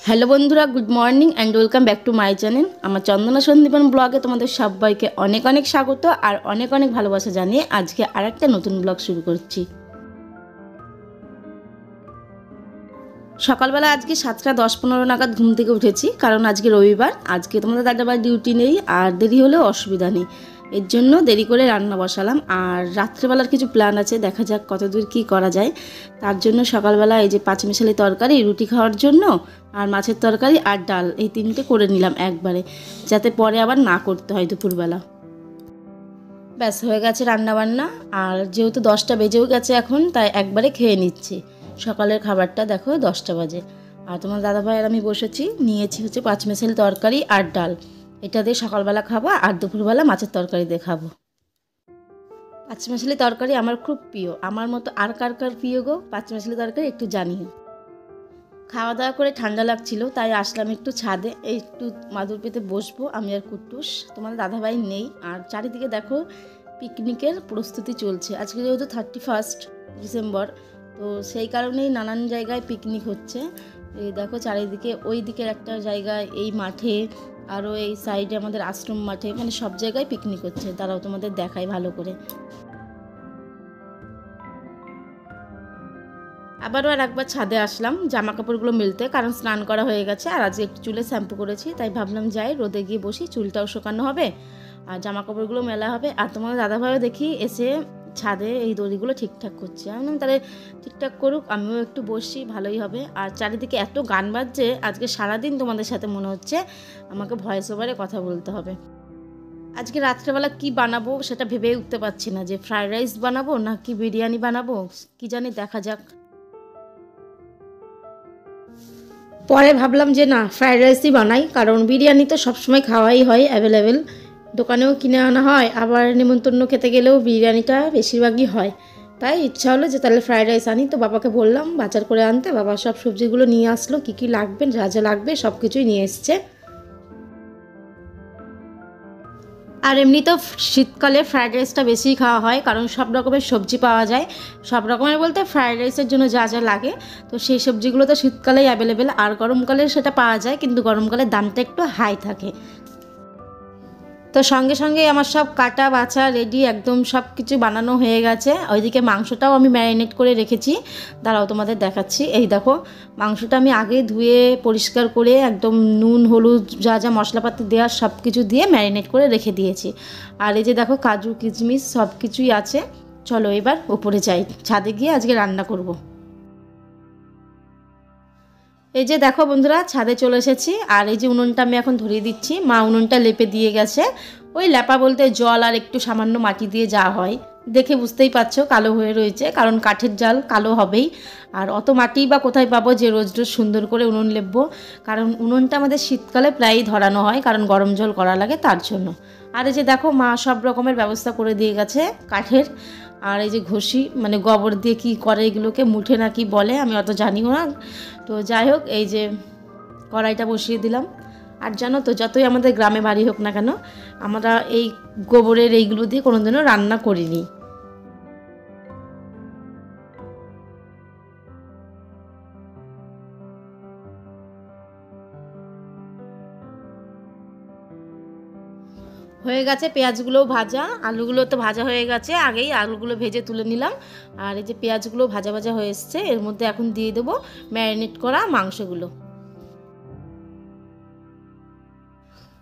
Hello বন্ধুরা, good morning and welcome back to my channel. আমার চন্দনা সন্দীপন ব্লগে তোমাদের সবাইকে অনেক অনেক স্বাগত আর অনেক অনেক ভালোবাসা জানিয়ে আজকে আরেকটা নতুন ব্লগ শুরু করছি। সকালবেলা আজকে 7:10-15 নাগাদ ঘুম থেকে উঠেছি, কারণ আজকে রবিবার। আজকে তোমাদের দাদাবার ডিউটি নেই আর দেরি হলেও অসুবিধা নেই, এর জন্য দেরি করে রান্না বসালাম। আর রাত্রেবেলার কিছু প্ল্যান আছে, দেখা যাক কতদূর কী করা যায়। তার জন্য সকালবেলা এই যে পাঁচমিশালি তরকারি, রুটি খাওয়ার জন্য, আর মাছের তরকারি আর ডাল, এই তিনটে করে নিলাম একবারে, যাতে পরে আবার না করতে হয় দুপুরবেলা। ব্যাস হয়ে গেছে রান্নাবান্না। আর যেহেতু 10টা বেজেও গেছে এখন, তাই একবারে খেয়ে নিচ্ছি। সকালের খাবারটা দেখো 10টা বাজে। আর তোমার দাদাভাই আর আমি বসেছি, নিয়েছি হচ্ছে পাঁচমিশালি তরকারি আর ডাল। এটা দিয়ে সকালবেলা খাবো আর দুপুরবেলা মাছের তরকারি দিয়ে খাবো। পাঁচমিশালি তরকারি আমার খুব প্রিয়। আমার মতো আর কার কার প্রিয় গো পাঁচমিশালি তরকারি, একটু জানিও। খাওয়া দাওয়া করে ঠান্ডা লাগছিল, তাই আসলাম একটু ছাদে, একটু মাদুর পেতে বসবো আমি আর কুট্টুস। তোমার দাদাভাই নেই। আর চারিদিকে দেখো পিকনিকের প্রস্তুতি চলছে। আজকে যেহেতু 31 ডিসেম্বর, তো সেই কারণেই নানান জায়গায় পিকনিক হচ্ছে। এই দেখো চারিদিকে, ওই দিকের একটা জায়গায়, এই মাঠে, আরও এই সাইডে আমাদের আশ্রম মাঠে, মানে সব জায়গায় পিকনিক হচ্ছে। তারাও তোমাদের দেখায় ভালো করে। আবারও আর একবার ছাদে আসলাম জামা কাপড়গুলো মেলতে, কারণ স্নান করা হয়ে গেছে আর আজকে একটু চুলে শ্যাম্পু করেছি, তাই ভাবলাম যাই রোদে গিয়ে বসি, চুলটাও শুকানো হবে আর জামা কাপড়গুলো মেলা হবে। আর তোমার দাদাভাইও দেখি এসে ছাদে এই দড়িগুলো ঠিকঠাক করছে। আমি বললাম তাহলে ঠিকঠাক করুক, আমিও একটু বসি, ভালোই হবে। আর চারিদিকে এত গান বাজছে, আজকে সারাদিন তোমাদের সাথে মনে হচ্ছে আমাকে ভয়েস ওভারে কথা বলতে হবে। আজকে রাত্রেবেলা কি বানাবো সেটা ভেবেই উঠতে পারছি না, যে ফ্রাইড রাইস বানাবো না কি বিরিয়ানি বানাবো, কি জানি, দেখা যাক। পরে ভাবলাম যে না, ফ্রাইড রাইসই বানাই, কারণ বিরিয়ানি তো সবসময় খাওয়াই হয়, অ্যাভেলেবেল, দোকানেও কিনে আনা হয়, আবার নিমন্ত্রণ খেতে গেলেও বিরিয়ানিটা বেশিরভাগই হয়। তাই ইচ্ছা হলো যে তাহলে ফ্রাইড রাইস আনি। তো বাবাকে বললাম বাজার করে আনতে, বাবা সব সবজিগুলো নিয়ে আসলো, কী কী লাগবে, যা যা লাগবে সব কিছুই নিয়ে এসছে। আর এমনি তো শীতকালে ফ্রাইড রাইসটা বেশিই খাওয়া হয়, কারণ সব রকমের সবজি পাওয়া যায়। সব রকমের বলতে ফ্রাইড রাইসের জন্য যা যা লাগে, তো সেই সবজিগুলো তো শীতকালেই অ্যাভেলেবেল। আর গরমকালে সেটা পাওয়া যায়, কিন্তু গরমকালে দামটা একটু হাই থাকে। তো সঙ্গে সঙ্গে আমার সব কাটা বাছা রেডি, একদম সব কিছু বানানো হয়ে গেছে। ওইদিকে মাংসটাও আমি ম্যারিনেট করে রেখেছি, দাঁড়াও তোমাদের দেখাচ্ছি। এই দেখো, মাংসটা আমি আগে ধুয়ে পরিষ্কার করে একদম নুন হলুদ যা যা মশলাপাতি দেওয়ার সব কিছু দিয়ে ম্যারিনেট করে রেখে দিয়েছি। আর এই যে দেখো কাজু কিশমিশ সব কিছুই আছে। চলো এবার উপরে যাই, ছাদে গিয়ে আজকে রান্না করব। এই যে দেখো বন্ধুরা, ছাদে চলে এসেছি। আর এই যে উনুনটা আমি এখন ধরিয়ে দিচ্ছি, মা উনুনটা লেপে দিয়ে গেছে। ওই লেপা বলতে জল আর একটু সামান্য মাটি দিয়ে যা হয়, দেখে বুঝতেই পারছো কালো হয়ে রয়েছে, কারণ কাঠের জাল কালো হবেই। আর অত মাটি বা কোথায় পাবো যে রোজ রোজ সুন্দর করে উনুন লেপবো, কারণ উনুনটা আমাদের শীতকালে প্রায়ই ধরানো হয়, কারণ গরম জল করা লাগে তার জন্য। আর এই যে দেখো মা সব রকমের ব্যবস্থা করে দিয়ে গেছে কাঠের। আর এই যে ঘষি, মানে গোবর দিয়ে কি করে এগুলোকে, মুঠে না কি বলে, আমি অত জানিও না। তো যাই হোক, এই যে কড়াইটা বসিয়ে দিলাম। আর জানো তো, যতই আমাদের গ্রামে বাড়ি হোক না কেন, আমরা এই গোবরের এইগুলো দিয়ে কোনোদিনও রান্না করিনি। হয়ে গেছে পেঁয়াজগুলোও ভাজা, আলুগুলো তো ভাজা হয়ে গেছে আগেই, আলুগুলো ভেজে তুলে নিলাম। আর এই যে পেঁয়াজগুলো ভাজা ভাজা হয়ে এসছে, এর মধ্যে এখন দিয়ে দেবো ম্যারিনেট করা মাংসগুলো।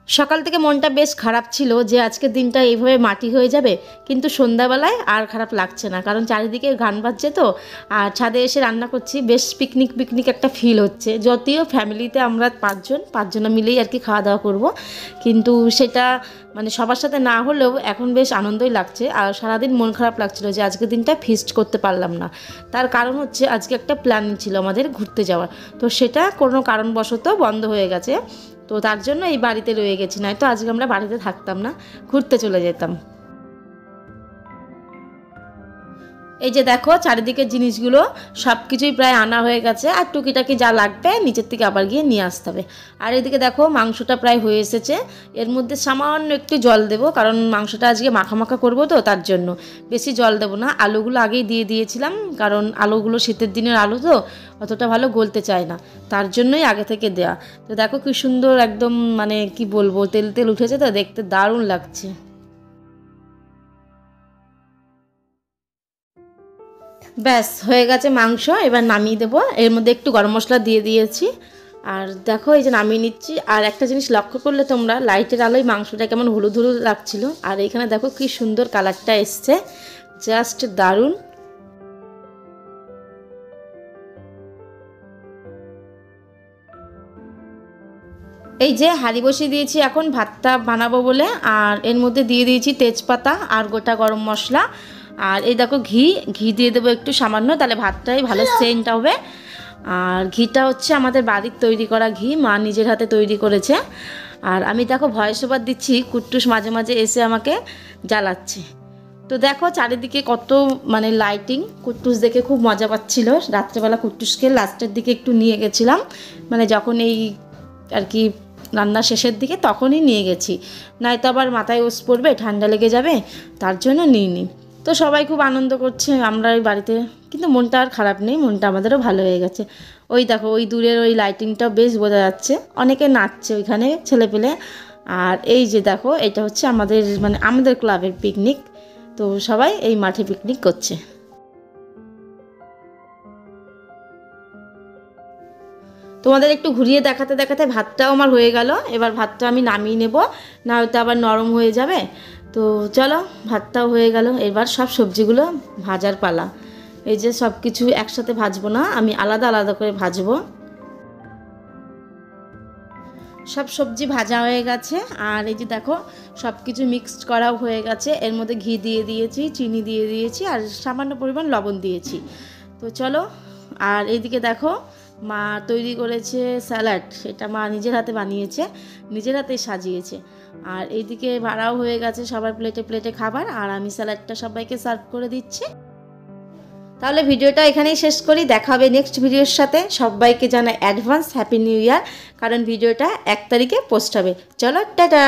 সকাল থেকে মনটা বেশ খারাপ ছিল যে আজকের দিনটা এইভাবে মাটি হয়ে যাবে, কিন্তু সন্ধ্যাবেলায় আর খারাপ লাগছে না, কারণ চারিদিকে গান বাজছে তো। আর ছাদে এসে রান্না করছি, বেশ পিকনিক পিকনিক একটা ফিল হচ্ছে। যদিও ফ্যামিলিতে আমরা পাঁচজনা মিলেই আর কি খাওয়া দাওয়া করব, কিন্তু সেটা মানে সবার সাথে না হলেও এখন বেশ আনন্দই লাগছে। আর সারাদিন মন খারাপ লাগছিল যে আজকের দিনটা ফিস্ট করতে পারলাম না। তার কারণ হচ্ছে আজকে একটা প্ল্যান ছিল আমাদের ঘুরতে যাওয়ার, তো সেটা কোনো কারণবশত বন্ধ হয়ে গেছে। তো তার জন্য এই বাড়িতে রয়ে গেছি, নয়তো আজকে আমরা বাড়িতে থাকতাম না, ঘুরতে চলে যেতাম। এই যে দেখো চারিদিকের জিনিসগুলো সব কিছুই প্রায় আনা হয়ে গেছে, আর টুকিটাকি যা লাগবে নিচের থেকে আবার গিয়ে নিয়ে আসতে হবে। আর এদিকে দেখো মাংসটা প্রায় হয়ে এসেছে, এর মধ্যে সামান্য একটু জল দেব, কারণ মাংসটা আজকে মাখা মাখা করবো তো তার জন্য বেশি জল দেবো না। আলুগুলো আগেই দিয়ে দিয়েছিলাম, কারণ আলুগুলো শীতের দিনের আলু তো অতটা ভালো গলতে চায় না, তার জন্যই আগে থেকে দেয়া। তো দেখো কি সুন্দর একদম মানে কি বলবো, তেল তেল উঠেছে তো, দেখতে দারুণ লাগছে। ব্যাস হয়ে গেছে মাংস, এবার নামিয়ে দেবো। এর মধ্যে একটু গরম মশলা দিয়ে দিয়েছি, আর দেখো এই যে নামিয়ে নিচ্ছি। আর একটা জিনিস লক্ষ্য করলে তোমরা, লাইটের আলোয় মাংসটা কেমন হলুদ হলুদ লাগছিল, আর এখানে দেখো কি সুন্দর কালারটা এসছে, জাস্ট দারুণ। এই যে হাঁড়ি বসিয়ে দিয়েছি এখন ভাতটা বানাবো বলে, আর এর মধ্যে দিয়ে দিয়েছি তেজপাতা আর গোটা গরম মশলা, আর এই দেখো ঘি ঘি দিয়ে দেবো একটু সামান্য, তাহলে ভাতটাই ভালো সেন্ট হবে। আর ঘিটা হচ্ছে আমাদের বাড়ির তৈরি করা ঘি, মা নিজের হাতে তৈরি করেছে। আর আমি দেখো ভয়েস ওভার দিচ্ছি, কুট্টুস মাঝে মাঝে এসে আমাকে জ্বালাচ্ছে। তো দেখো চারিদিকে কত মানে লাইটিং, কুট্টুস দেখে খুব মজা পাচ্ছিল। রাত্রেবেলা কুট্টুসকে লাস্টের দিকে একটু নিয়ে গেছিলাম, মানে যখন এই আর কি রান্না শেষের দিকে তখনই নিয়ে গেছি, নয়তো আবার মাথায় ওস পড়বে, ঠান্ডা লেগে যাবে, তার জন্য নিইনি। তো সবাই খুব আনন্দ করছে আমরা এই বাড়িতে, কিন্তু মনটা আর খারাপ নেই, মনটা আমাদেরও ভালো হয়ে গেছে। ওই দেখো ওই দূরের ওই লাইটিংটাও বেশ বোঝা যাচ্ছে, অনেকে নাচছে ওইখানে ছেলেপেলে। আর এই যে দেখো এটা হচ্ছে আমাদের মানে আমাদের ক্লাবের পিকনিক, তো সবাই এই মাঠে পিকনিক করছে। তোমাদের একটু ঘুরিয়ে দেখাতে দেখাতে ভাতটাও আমার হয়ে গেল, এবার ভাতটা আমি নামিয়ে নেব, না হয়তো আবার নরম হয়ে যাবে। তো চলো ভাতটাও হয়ে গেল, এবার সব সবজিগুলো ভাজার পালা। এই যে সব কিছু একসাথে ভাজবো না, আমি আলাদা আলাদা করে ভাজবো। সব সবজি ভাজা হয়ে গেছে, আর এই যে দেখো সব কিছু মিক্সড করাও হয়ে গেছে, এর মধ্যে ঘি দিয়ে দিয়েছি, চিনি দিয়ে দিয়েছি, আর সামান্য পরিমাণ লবণ দিয়েছি। তো চলো, আর এইদিকে দেখো মা তৈরি করেছে স্যালাড, সেটা মা নিজের হাতে বানিয়েছে, নিজের হাতে সাজিয়েছে। আর এইদিকে ভাড়াও হয়ে গেছে সবার প্লেটে প্লেটে খাবার, আর আমি স্যালাডটা সবাইকে সার্ভ করে দিচ্ছি। তাহলে ভিডিওটা এখানেই শেষ করি, দেখা হবে নেক্সট ভিডিওর সাথে। সবাইকে জানাই অ্যাডভান্স হ্যাপি নিউ ইয়ার, কারণ ভিডিওটা 1 তারিখে পোস্ট হবে। চলো টাটা।